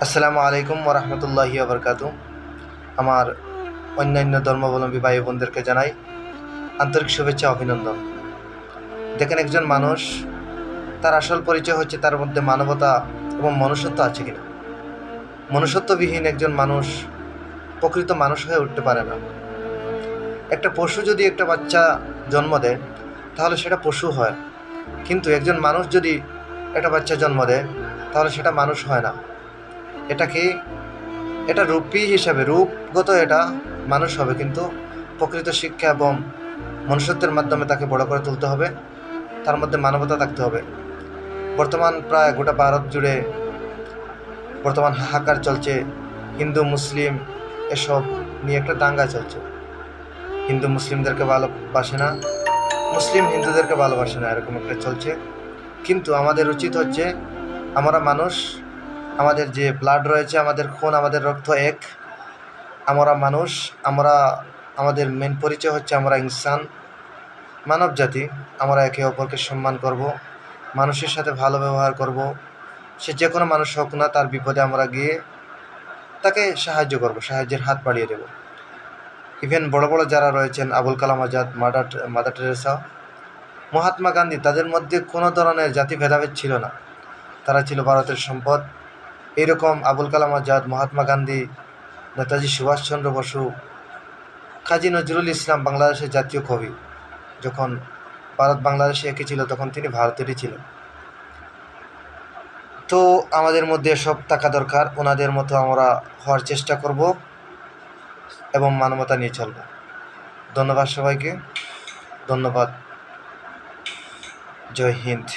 আসসালামু আলাইকুম ওরহমতুল্লাহি ওবরকাতু। আমার অন্যান্য ধর্মাবলম্বী ভাই বোনদেরকে জানাই আন্তরিক শুভেচ্ছা অভিনন্দন। দেখেন, একজন মানুষ তার আসল পরিচয় হচ্ছে তার মধ্যে মানবতা এবং মনুষ্যত্ব আছে কিনা। মনুষ্যত্ববিহীন একজন মানুষ প্রকৃত মানুষ হয়ে উঠতে পারে না। একটা পশু যদি একটা বাচ্চা জন্ম দেয় তাহলে সেটা পশু হয়, কিন্তু একজন মানুষ যদি একটা বাচ্চা জন্ম দেয় তাহলে সেটা মানুষ হয় না। এটা কি? এটা রূপী হিসাবে রূপগত এটা মানুষ হবে, কিন্তু প্রকৃত শিক্ষা এবং মনুষ্যত্বের মাধ্যমে তাকে বড় করে তুলতে হবে। তার মধ্যে মানবতা থাকতে হবে। বর্তমান প্রায় গোটা ভারত জুড়ে বর্তমান হাহাকার চলছে। হিন্দু মুসলিম এসব নিয়ে একটা দাঙ্গা চলছে। হিন্দু মুসলিমদেরকে ভালোবাসে না, মুসলিম হিন্দুদেরকে ভালোবাসে না, এরকম একটা চলছে। কিন্তু আমাদের উচিত হচ্ছে, আমরা মানুষ, আমাদের যে ব্লাড রয়েছে, আমাদের খুন, আমাদের রক্ত এক, আমরা মানুষ। আমরা আমাদের মেন পরিচয় হচ্ছে আমরা ইনসান, মানব জাতি। আমরা একে অপরকে সম্মান করব, মানুষের সাথে ভালো ব্যবহার করব। সে যে কোনো মানুষ হোক না, তার বিপদে আমরা গিয়ে তাকে সাহায্য করব, সাহায্যের হাত বাড়িয়ে দেব। ইভেন বড় বড় যারা রয়েছেন, আবুল কালাম আজাদ, মাদার টেরেসা, মহাত্মা গান্ধী, তাদের মধ্যে কোনো ধরনের জাতি ভেদাভেদ ছিল না। তারা ছিল ভারতের সম্পদ। এইরকম আবুল কালাম আজাদ, মহাত্মা গান্ধী, নেতাজি সুভাষচন্দ্র বসু, কাজী নজরুল ইসলাম, বাংলাদেশের জাতীয় কবি, যখন ভারত বাংলাদেশে একই ছিল তখন তিনি ভারতেরই ছিলেন। তো আমাদের মধ্যে সব থাকা দরকার। ওনাদের মতো আমরা হওয়ার চেষ্টা করব এবং মানবতা নিয়ে চলব। ধন্যবাদ সবাইকে। ধন্যবাদ। জয় হিন্দ।